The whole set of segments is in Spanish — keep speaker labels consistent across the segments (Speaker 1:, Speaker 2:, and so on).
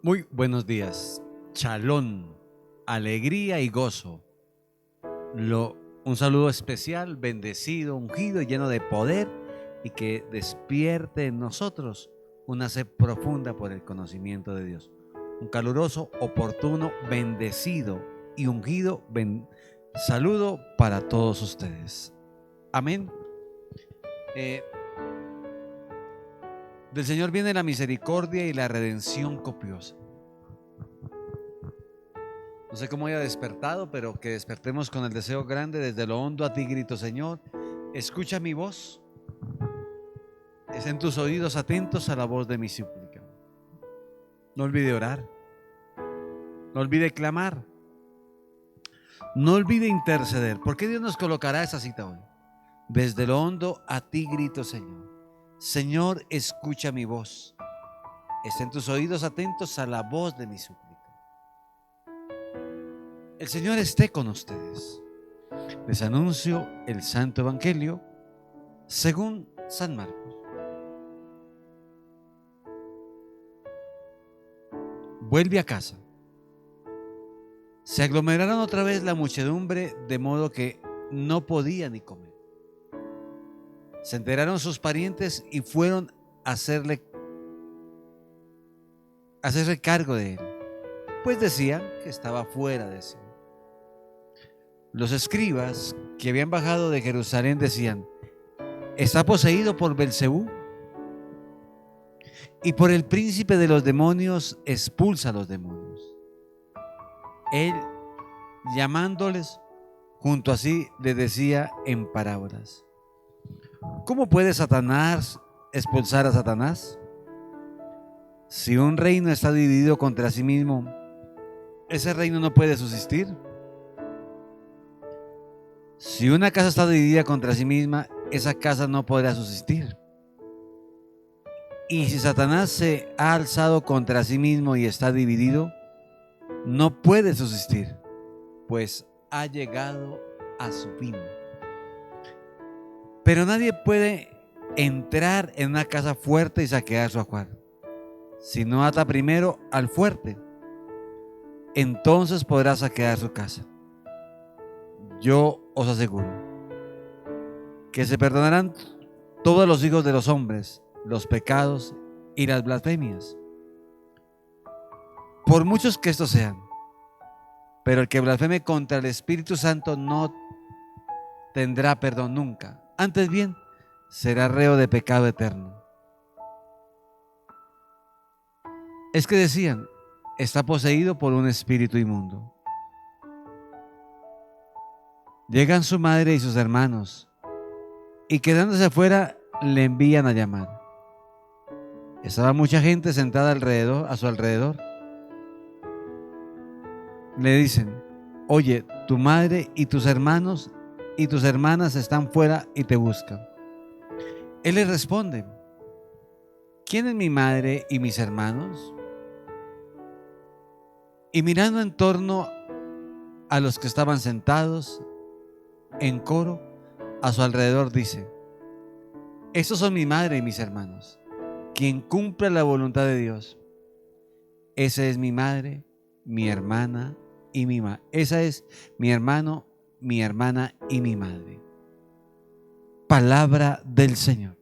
Speaker 1: Muy buenos días. Chalón, alegría y gozo. Un saludo especial, bendecido, ungido y lleno de poder y que despierte en nosotros una sed profunda por el conocimiento de Dios. Un caluroso, oportuno, bendecido y ungido saludo para todos ustedes. Amén. Eh, del Señor viene la misericordia y la redención copiosa. No sé cómo haya despertado, pero que despertemos con el deseo grande desde lo hondo. A ti grito, Señor, escucha mi voz. Estén tus oídos atentos a la voz de mi súplica. No olvide orar. No olvide clamar. No olvide interceder. ¿Por qué Dios nos colocará esa cita hoy? Desde lo hondo a ti grito, Señor. Señor, escucha mi voz. Estén tus oídos atentos a la voz de mi súplica. El Señor esté con ustedes. Les anuncio el Santo Evangelio según San Marcos. Vuelve a casa. Se aglomeraron otra vez la muchedumbre, de modo que no podía ni comer. Se enteraron sus parientes y fueron a hacerse cargo de él, pues decían que estaba fuera de sí. Los escribas que habían bajado de Jerusalén decían: está poseído por Belcebú, y por el príncipe de los demonios expulsa a los demonios. Él, llamándoles, junto a sí les decía en parábolas: ¿cómo puede Satanás expulsar a Satanás? Si un reino está dividido contra sí mismo, ese reino no puede subsistir. Si una casa está dividida contra sí misma, esa casa no podrá subsistir. Y si Satanás se ha alzado contra sí mismo y está dividido, no puede subsistir, pues ha llegado a su fin. Pero nadie puede entrar en una casa fuerte y saquear su ajuar, si no ata primero al fuerte. Entonces podrá saquear su casa. Yo os aseguro que se perdonarán todos los hijos de los hombres los pecados y las blasfemias, por muchos que estos sean. Pero el que blasfeme contra el Espíritu Santo no tendrá perdón nunca. Antes bien, será reo de pecado eterno. Es que decían: está poseído por un espíritu inmundo. Llegan su madre y sus hermanos, y quedándose afuera le envían a llamar. Estaba mucha gente sentada a su alrededor. Le dicen: oye, tu madre y tus hermanos y tus hermanas están fuera y te buscan. Él les responde: ¿quién es mi madre y mis hermanos? Y mirando en torno a los que estaban sentados en coro a su alrededor, dice: estos son mi madre y mis hermanos. Quien cumpla la voluntad de Dios, esa es mi madre, mi hermana y esa es mi hermano, mi hermana y mi madre. Palabra del Señor.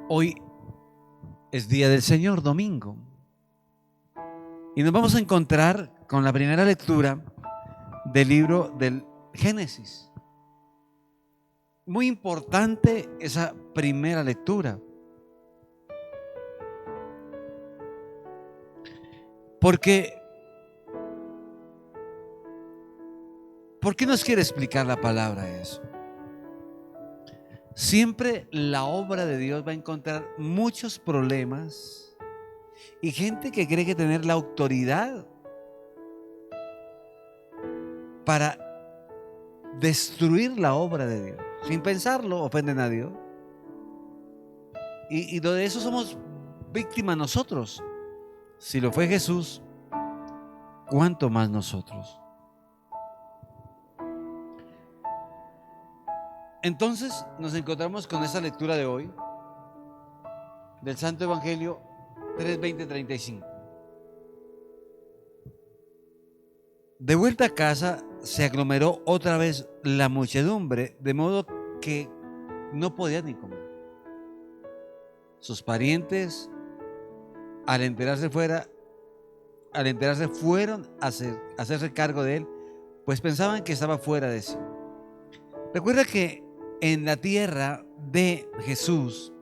Speaker 1: Hoy es día del Señor, domingo, y nos vamos a encontrar con la primera lectura del libro del Génesis. Muy importante esa primera lectura, porque ¿por qué nos quiere explicar la palabra eso? Siempre la obra de Dios va a encontrar muchos problemas y gente que cree que tener la autoridad para destruir la obra de Dios. Sin pensarlo, ofenden a Dios. Y de eso somos víctimas nosotros. Si lo fue Jesús, ¿cuánto más nosotros? Entonces nos encontramos con esta lectura de hoy del Santo Evangelio 3:20-35. De vuelta a casa se aglomeró otra vez la muchedumbre, de modo que no podía ni comer. Sus parientes, al enterarse fueron a hacerse cargo de él, pues pensaban que estaba fuera de sí. Recuerda que en la tierra de Jesús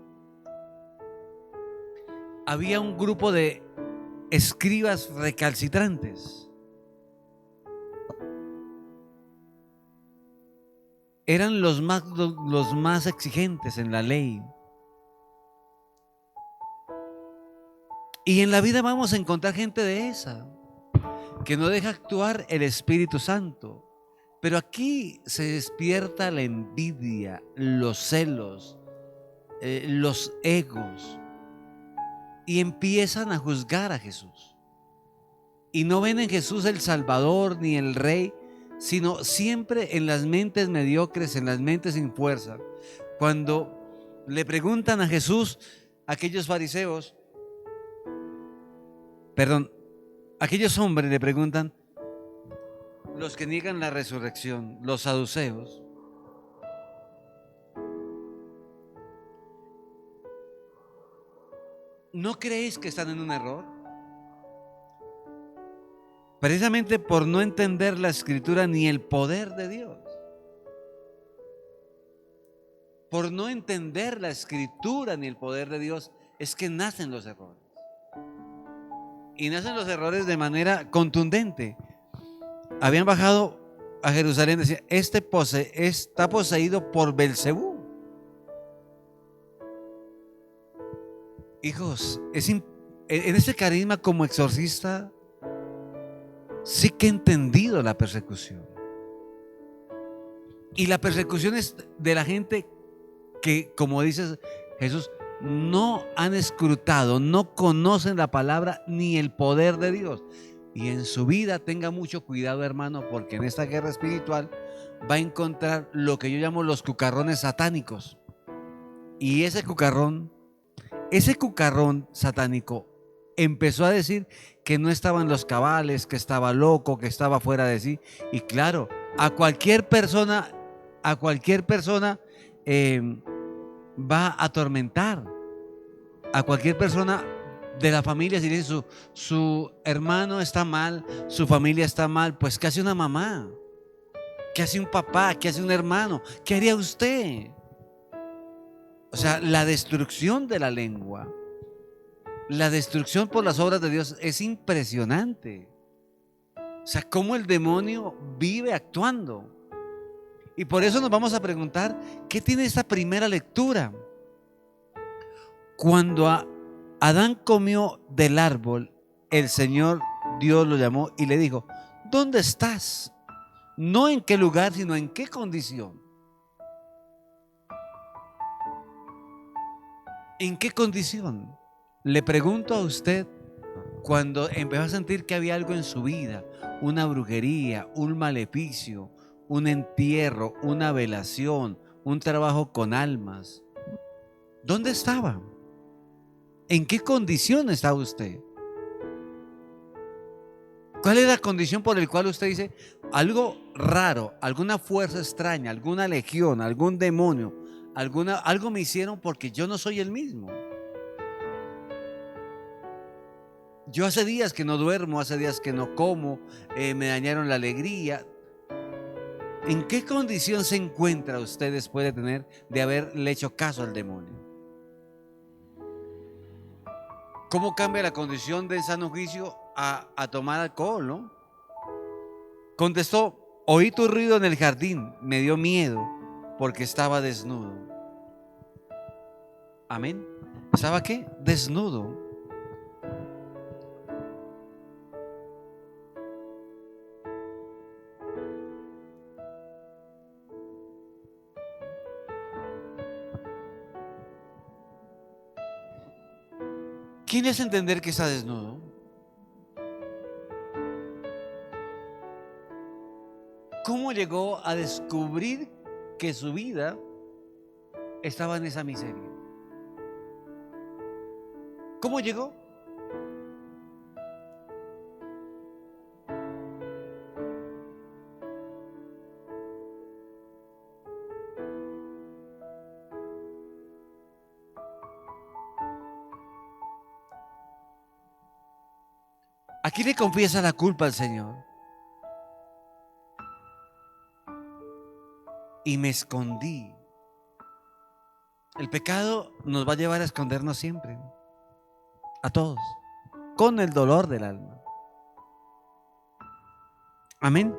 Speaker 1: había un grupo de escribas recalcitrantes. Eran los más exigentes en la ley. Y en la vida vamos a encontrar gente de esa, que no deja actuar el Espíritu Santo. Pero aquí se despierta la envidia, los celos, los egos, y empiezan a juzgar a Jesús. Y no ven en Jesús el Salvador ni el Rey, sino siempre en las mentes mediocres, en las mentes sin fuerza. Cuando le preguntan a Jesús, aquellos fariseos, aquellos hombres le preguntan, los que niegan la resurrección, los saduceos, ¿no creéis que están en un error? Precisamente por no entender la Escritura ni el poder de Dios. Por no entender la Escritura ni el poder de Dios es que nacen los errores. Y nacen los errores de manera contundente. Habían bajado a Jerusalén, decía, está poseído por Belcebú. Hijos, en ese carisma como exorcista sí que he entendido la persecución. Y la persecución es de la gente que, como dice Jesús, no han escrutado, no conocen la palabra ni el poder de Dios. Y en su vida tenga mucho cuidado, hermano, porque en esta guerra espiritual va a encontrar lo que yo llamo los cucarrones satánicos. Y ese cucarrón satánico empezó a decir que no estaban los cabales, que estaba loco, que estaba fuera de sí. Y claro, a cualquier persona va a atormentar. A cualquier persona de la familia, si dice su hermano está mal, su familia está mal, pues ¿qué hace una mamá? ¿Qué hace un papá? ¿Qué hace un hermano? ¿Qué haría usted? O sea, la destrucción de la lengua, la destrucción por las obras de Dios es impresionante. O sea, cómo el demonio vive actuando. Y por eso nos vamos a preguntar, ¿qué tiene esta primera lectura? Cuando Adán comió del árbol, el Señor Dios lo llamó y le dijo, ¿dónde estás? No en qué lugar, sino en qué condición. ¿En qué condición? Le pregunto a usted, cuando empezó a sentir que había algo en su vida, una brujería, un maleficio, un entierro, una velación, un trabajo con almas, ¿dónde estaba? ¿En qué condición estaba usted? ¿Cuál es la condición por la cual usted dice algo raro, alguna fuerza extraña, alguna legión, algún demonio, algo me hicieron porque yo no soy el mismo? Yo hace días que no duermo, hace días que no como, me dañaron la alegría. ¿En qué condición se encuentra usted después de haberle hecho caso al demonio? ¿Cómo cambia la condición de sano juicio a tomar alcohol, no? Contestó, oí tu ruido en el jardín, me dio miedo porque estaba desnudo. Amén. ¿Estaba qué? Desnudo. ¿Quién le hace entender que está desnudo? ¿Cómo llegó a descubrir que su vida estaba en esa miseria. ¿Cómo llegó? Aquí le confiesa la culpa al Señor. Y me escondí. El pecado nos va a llevar a escondernos siempre, a todos, con el dolor del alma. Amén.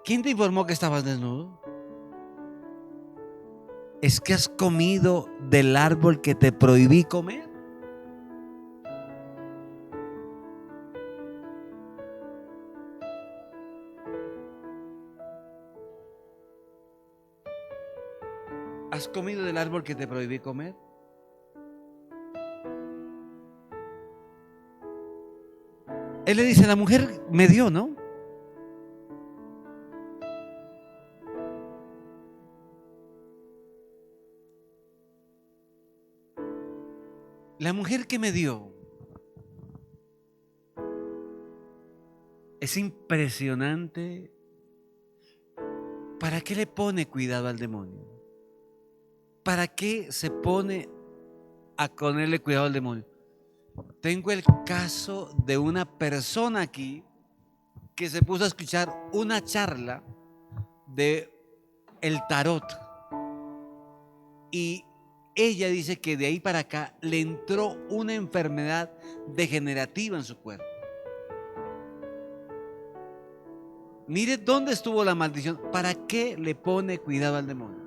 Speaker 1: ¿Quién te informó que estabas desnudo? ¿Es que has comido del árbol que te prohibí comer? ¿Has comido del árbol que te prohibí comer? Él le dice, la mujer me dio, ¿no? La mujer que me dio. Es impresionante. ¿Para qué le pone cuidado al demonio? ¿Para qué se pone a ponerle cuidado al demonio? Tengo el caso de una persona aquí que se puso a escuchar una charla de el tarot y ella dice que de ahí para acá le entró una enfermedad degenerativa en su cuerpo. Mire dónde estuvo la maldición. ¿Para qué le pone cuidado al demonio?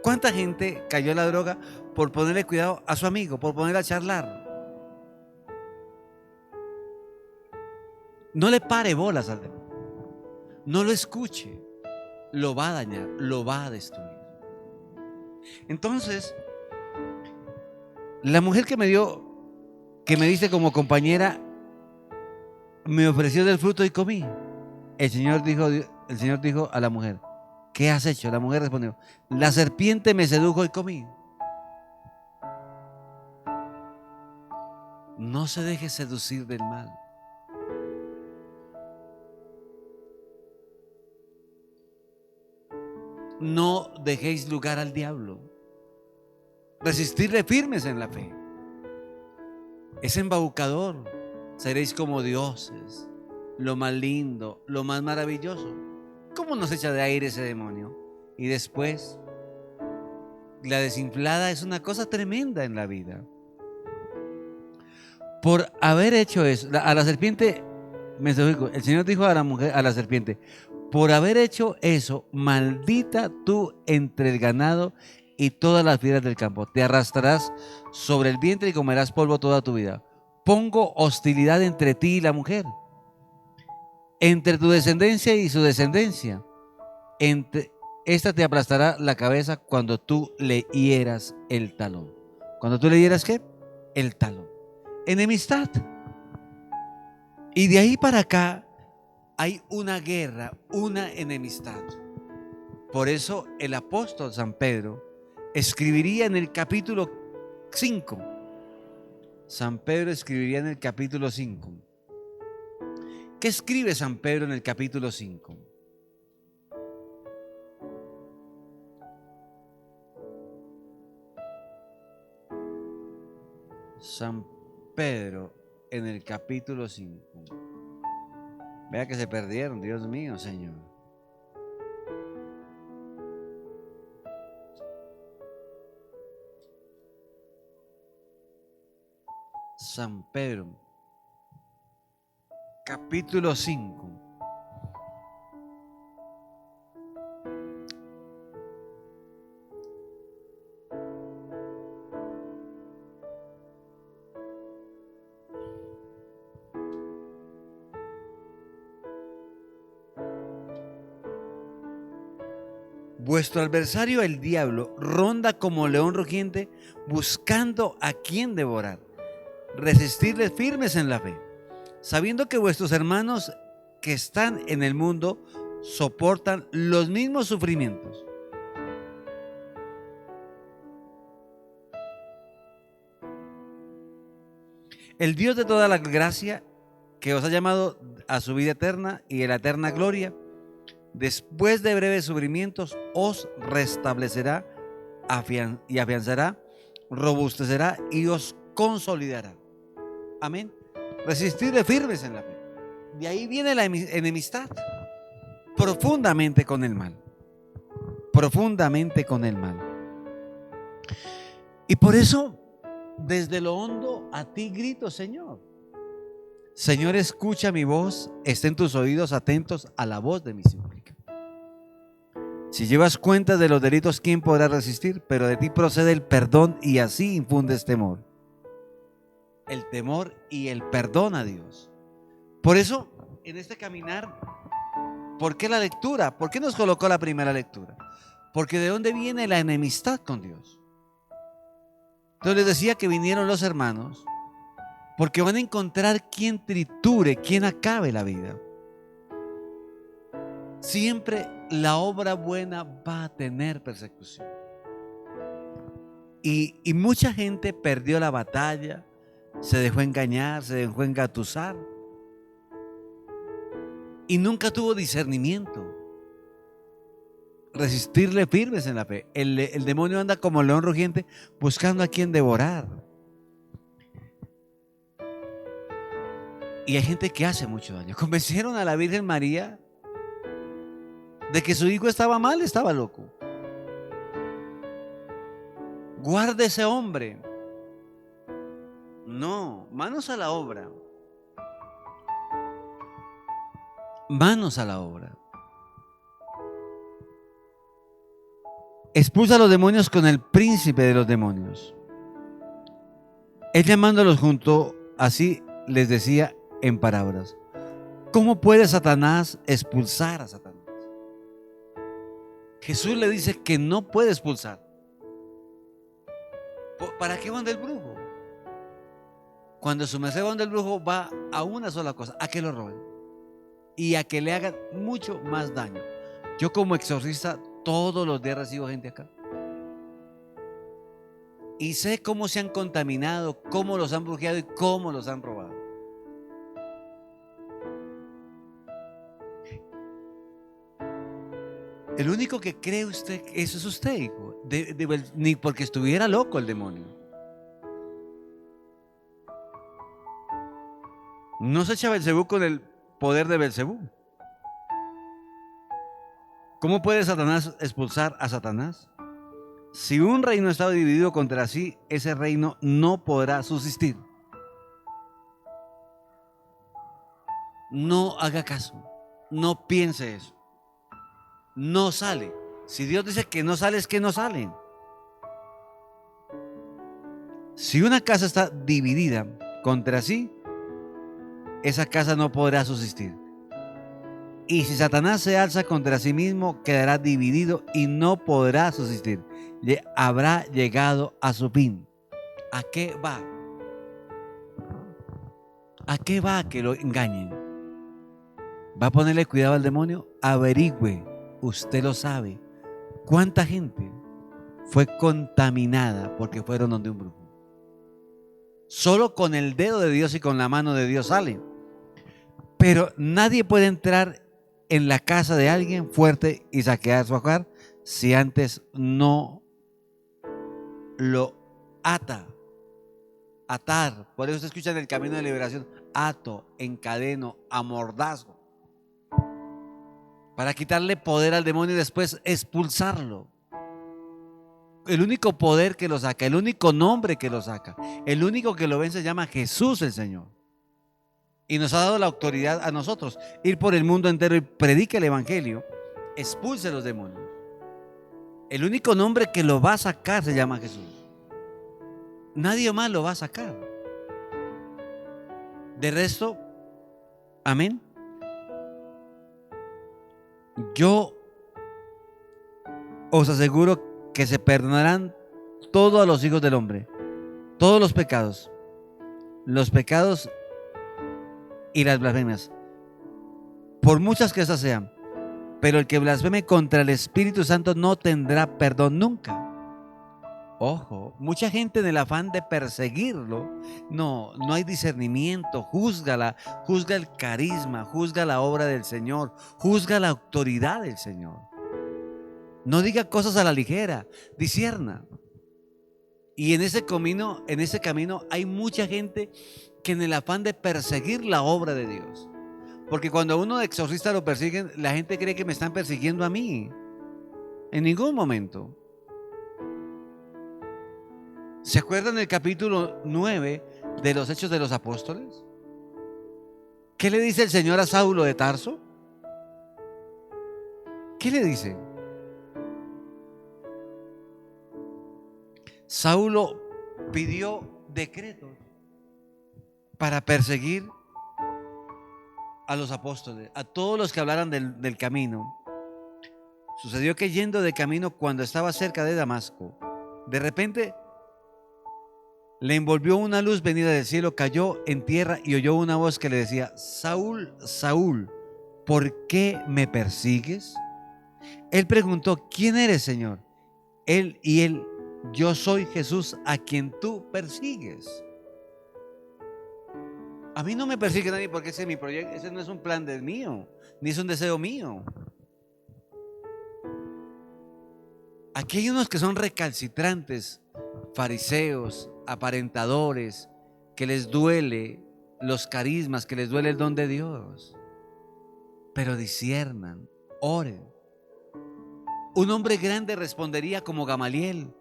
Speaker 1: ¿Cuánta gente cayó a la droga por ponerle cuidado a su amigo, por ponerle a charlar? No le pare bolas al demonio. No lo escuche. Lo va a dañar, lo va a destruir. Entonces, la mujer que me diste como compañera, me ofreció del fruto y comí. El Señor dijo a la mujer, ¿qué has hecho? La mujer respondió, la serpiente me sedujo y comí. No se deje seducir del mal. No dejéis lugar al diablo. Resistirle firmes en la fe. Es embaucador. Seréis como dioses. Lo más lindo, lo más maravilloso. ¿Cómo nos echa de aire ese demonio? Y después, la desinflada es una cosa tremenda en la vida. Por haber hecho eso, a la serpiente, el Señor dijo a la mujer, a la serpiente, por haber hecho eso, maldita tú entre el ganado y todas las fieras del campo. Te arrastrarás sobre el vientre y comerás polvo toda tu vida. Pongo hostilidad entre ti y la mujer, entre tu descendencia y su descendencia. Esta te aplastará la cabeza cuando tú le hieras el talón. ¿Cuando tú le hieras qué? El talón. Enemistad. Y de ahí para acá hay una guerra, una enemistad. Por eso el apóstol San Pedro escribiría en el capítulo 5. San Pedro escribiría en el capítulo 5. ¿Qué escribe San Pedro en el capítulo 5? San Pedro en el capítulo 5. Vea que se perdieron, Dios mío, Señor. San Pedro, capítulo 5. Vuestro adversario, el diablo, ronda como león rugiente buscando a quien devorar. Resistirles firmes en la fe, sabiendo que vuestros hermanos que están en el mundo soportan los mismos sufrimientos. El Dios de toda la gracia, que os ha llamado a su vida eterna y a la eterna gloria, después de breves sufrimientos, os restablecerá y afianzará, robustecerá y os consolidará. Amén. Resistirle firmes en la fe. De ahí viene la enemistad profundamente con el mal. Profundamente con el mal. Y por eso, desde lo hondo a ti grito, Señor. Señor, escucha mi voz, estén tus oídos atentos a la voz de mi súplica. Si llevas cuenta de los delitos, ¿quién podrá resistir? Pero de ti procede el perdón y así infundes temor. El temor y el perdón a Dios. Por eso, en este caminar, ¿por qué la lectura? ¿Por qué nos colocó la primera lectura? Porque ¿de dónde viene la enemistad con Dios? Entonces les decía que vinieron los hermanos porque van a encontrar quien triture, quien acabe la vida. Siempre la obra buena va a tener persecución. Y mucha gente perdió la batalla, se dejó engañar, se dejó engatusar y nunca tuvo discernimiento. Resistirle firmes en la fe. El demonio anda como león rugiente buscando a quien devorar. Y hay gente que hace mucho daño. Convencieron a la Virgen María de que su hijo estaba mal, estaba loco. Guarde ese hombre. No, manos a la obra. Manos a la obra. Expulsa a los demonios con el príncipe de los demonios. Él llamándolos junto, así les decía en palabras: ¿cómo puede Satanás expulsar a Satanás? Jesús le dice que no puede expulsar. ¿Para qué va donde el brujo? Cuando su merced va donde el brujo, va a una sola cosa: a que lo roben y a que le hagan mucho más daño. Yo como exorcista todos los días recibo gente acá y sé cómo se han contaminado, cómo los han brujeado y cómo los han robado. El único que cree usted, eso es usted, hijo, ni porque estuviera loco el demonio. No se echa Belcebú con el poder de Belcebú. ¿Cómo puede Satanás expulsar a Satanás? Si un reino está dividido contra sí, ese reino no podrá subsistir. No haga caso, no piense eso. No sale. Si Dios dice que no sale, es que no salen. Si una casa está dividida contra sí, esa casa no podrá subsistir. Y si Satanás se alza contra sí mismo, quedará dividido y no podrá subsistir. Habrá llegado a su fin. ¿A qué va? ¿A qué va que lo engañen? ¿Va a ponerle cuidado al demonio? Averigüe, usted lo sabe. ¿Cuánta gente fue contaminada porque fueron donde un brujo? Solo con el dedo de Dios y con la mano de Dios salen. Pero nadie puede entrar en la casa de alguien fuerte y saquear su hogar si antes no lo ata. Atar. Por eso se escucha en el camino de liberación: ato, encadeno, amordazo. Para quitarle poder al demonio y después expulsarlo. El único poder que lo saca, el único nombre que lo saca, el único que lo vence se llama Jesús el Señor. Y nos ha dado la autoridad a nosotros: ir por el mundo entero y predique el evangelio, expulse a los demonios. El único nombre que lo va a sacar se llama Jesús. Nadie más lo va a sacar. De resto, amén. Yo os aseguro que se perdonarán todos a los hijos del hombre, todos los pecados y las blasfemias, por muchas que esas sean. Pero el que blasfeme contra el Espíritu Santo no tendrá perdón nunca. Ojo, mucha gente en el afán de perseguirlo, no hay discernimiento, juzga el carisma, juzga la obra del Señor, juzga la autoridad del Señor. No diga cosas a la ligera, discierna. Y en ese camino hay mucha gente que en el afán de perseguir la obra de Dios. Porque cuando a uno de exorcista lo persiguen, la gente cree que me están persiguiendo a mí. En ningún momento. ¿Se acuerdan del capítulo 9 de los Hechos de los Apóstoles? ¿Qué le dice el Señor a Saulo de Tarso? ¿Qué le dice? Saulo pidió decretos para perseguir a los apóstoles, a todos los que hablaran del camino. Sucedió que yendo de camino, cuando estaba cerca de Damasco, de repente le envolvió una luz venida del cielo, cayó en tierra y oyó una voz que le decía: Saúl, Saúl, ¿por qué me persigues? Él preguntó: ¿quién eres, Señor? Él, yo soy Jesús a quien tú persigues. A mí no me persigue nadie porque ese es mi proyecto, ese no es un plan del mío, ni es un deseo mío. Aquí hay unos que son recalcitrantes, fariseos, aparentadores, que les duele los carismas, que les duele el don de Dios. Pero disciernan, oren. Un hombre grande respondería como Gamaliel: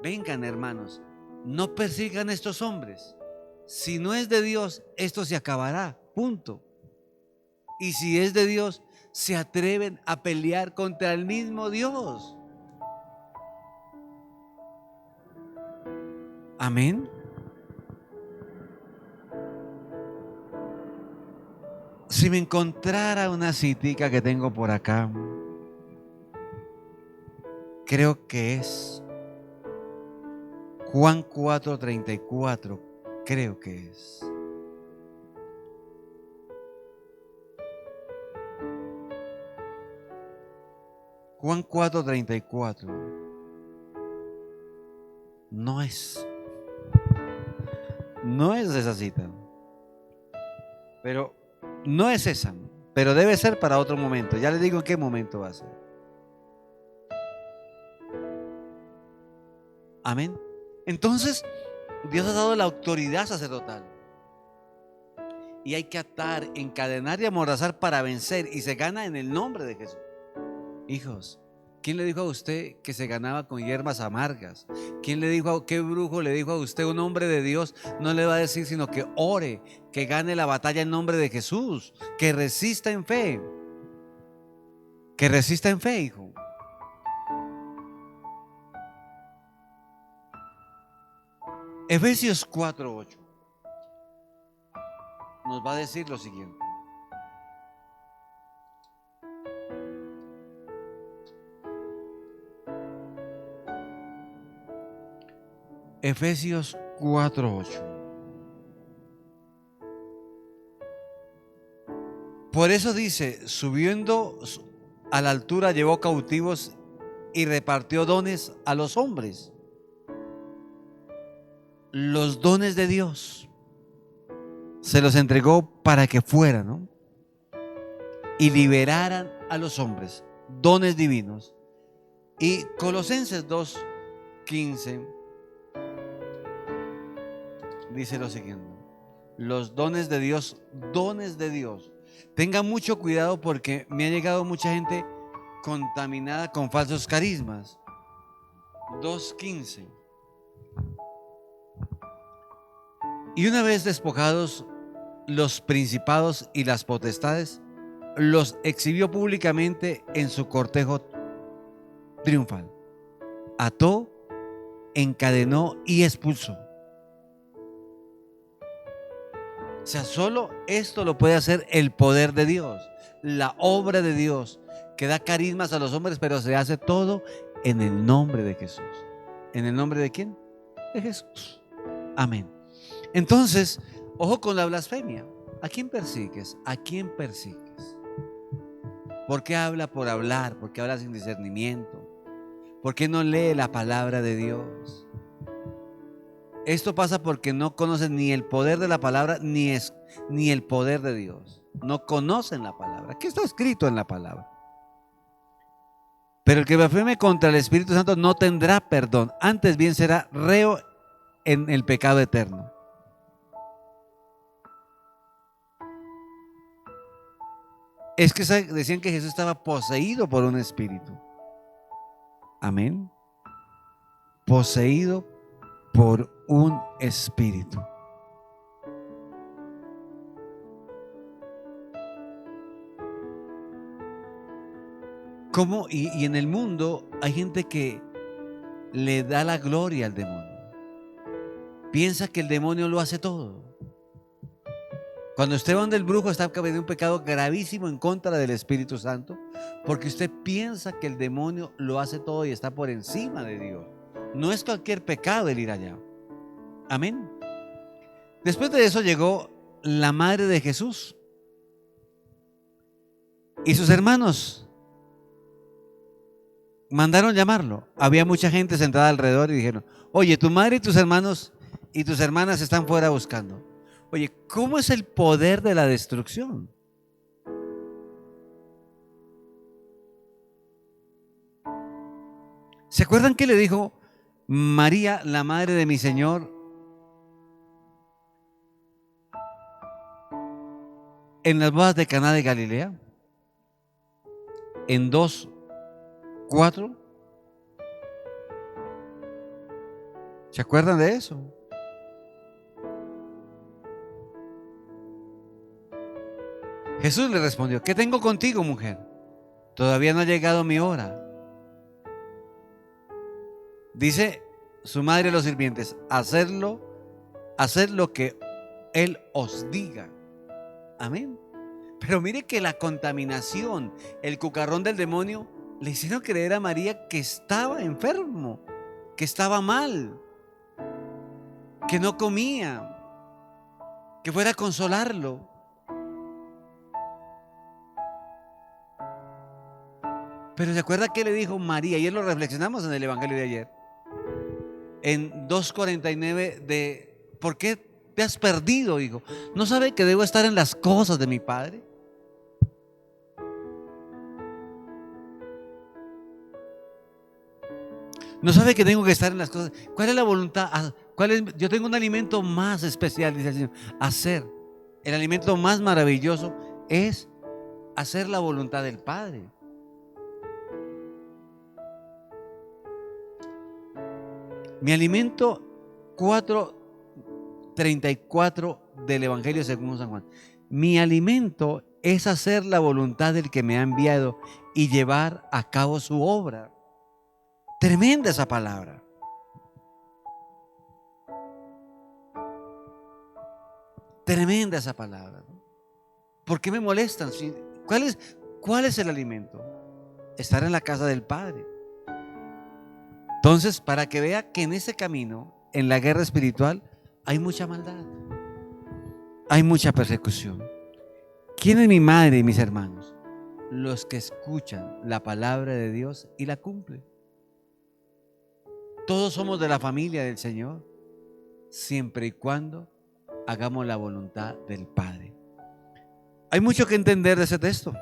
Speaker 1: vengan, hermanos, no persigan a estos hombres. Si no es de Dios, esto se acabará, punto. Y si es de Dios, se atreven a pelear contra el mismo Dios. Amén. Si me encontrara una citica que tengo por acá, creo que es Juan 4:34, creo que es. Juan 4:34. No es esa cita. Pero no es esa, pero debe ser para otro momento. Ya le digo en qué momento va a ser. Amén. Entonces, Dios ha dado la autoridad sacerdotal. Y hay que atar, encadenar y amordazar para vencer. Y se gana en el nombre de Jesús. Hijos, ¿quién le dijo a usted que se ganaba con hierbas amargas? ¿Quién le dijo, qué brujo le dijo a usted? Un hombre de Dios no le va a decir sino que ore, que gane la batalla en nombre de Jesús, que resista en fe. Que resista en fe, hijo. Efesios 4:8 nos va a decir lo siguiente. Efesios 4:8. Por eso dice: subiendo a la altura, llevó cautivos y repartió dones a los hombres. Los dones de Dios se los entregó para que fueran, ¿no? Y liberaran a los hombres. Dones divinos. Y Colosenses 2:15 dice lo siguiente: los dones de Dios, dones de Dios. Tengan mucho cuidado porque me ha llegado mucha gente contaminada con falsos carismas. 2:15. Y una vez despojados los principados y las potestades, los exhibió públicamente en su cortejo triunfal. Ató, encadenó y expulsó. O sea, solo esto lo puede hacer el poder de Dios, la obra de Dios, que da carismas a los hombres, pero se hace todo en el nombre de Jesús. ¿En el nombre de quién? De Jesús. Amén. Entonces, ojo con la blasfemia. ¿A quién persigues? ¿A quién persigues? ¿Por qué habla por hablar? ¿Por qué habla sin discernimiento? ¿Por qué no lee la palabra de Dios? Esto pasa porque no conocen ni el poder de la palabra ni el poder de Dios. No conocen la palabra. ¿Qué está escrito en la palabra? Pero el que blasfeme contra el Espíritu Santo no tendrá perdón, antes bien será reo en el pecado eterno. Es que decían que Jesús estaba poseído por un espíritu. Amén. Poseído por un espíritu. ¿Cómo? Y en el mundo hay gente que le da la gloria al demonio. Piensa que el demonio lo hace todo. Cuando usted va donde el brujo, está cometiendo un pecado gravísimo en contra del Espíritu Santo, porque usted piensa que el demonio lo hace todo y está por encima de Dios. No es cualquier pecado el ir allá. Amén. Después de eso llegó la madre de Jesús y sus hermanos mandaron llamarlo. Había mucha gente sentada alrededor y dijeron: oye, tu madre y tus hermanos y tus hermanas están fuera buscando. Oye, ¿cómo es el poder de la destrucción? ¿Se acuerdan que le dijo María, la madre de mi Señor, en las bodas de Caná de Galilea? En 2:4. ¿Se acuerdan de eso? Jesús le respondió: ¿qué tengo contigo, mujer? Todavía no ha llegado mi hora. Dice su madre a los sirvientes: haced lo que Él os diga. Amén. Pero mire que la contaminación, el cucarrón del demonio, le hicieron creer a María que estaba enfermo, que estaba mal, que no comía, que fuera a consolarlo. Pero ¿se acuerda qué le dijo María? Ayer lo reflexionamos en el Evangelio de ayer. En 2:49 de ¿por qué te has perdido, hijo? ¿No sabe que debo estar en las cosas de mi Padre? ¿No sabe que tengo que estar en las cosas? ¿Cuál es la voluntad? Yo tengo un alimento más especial, dice el Señor. El alimento más maravilloso es hacer la voluntad del Padre. Mi alimento, 4:34 del Evangelio según San Juan. Mi alimento es hacer la voluntad del que me ha enviado y llevar a cabo su obra. Tremenda esa palabra. Tremenda esa palabra. ¿Por qué me molestan? ¿Cuál es el alimento? Estar en la casa del Padre. Entonces, para que vea que en ese camino, en la guerra espiritual, hay mucha maldad, hay mucha persecución. ¿Quién es mi madre y mis hermanos? Los que escuchan la palabra de Dios y la cumplen. Todos somos de la familia del Señor, siempre y cuando hagamos la voluntad del Padre. Hay mucho que entender de ese texto.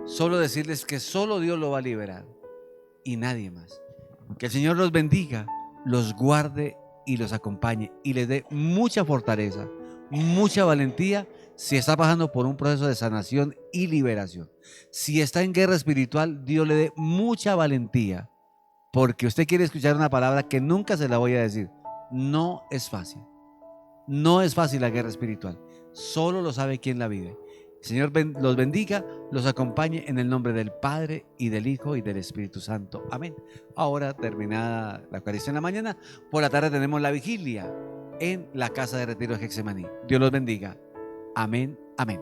Speaker 1: Solo decirles que solo Dios lo va a liberar y nadie más. Que el Señor los bendiga, los guarde y los acompañe y les dé mucha fortaleza, mucha valentía si está pasando por un proceso de sanación y liberación. Si está en guerra espiritual, Dios le dé mucha valentía, porque usted quiere escuchar una palabra que nunca se la voy a decir. No es fácil. No es fácil la guerra espiritual. Solo lo sabe quien la vive. El Señor los bendiga, los acompañe en el nombre del Padre y del Hijo y del Espíritu Santo. Amén. Ahora, terminada la Eucaristía en la mañana, por la tarde tenemos la vigilia en la casa de retiro de Getsemaní. Dios los bendiga. Amén. Amén.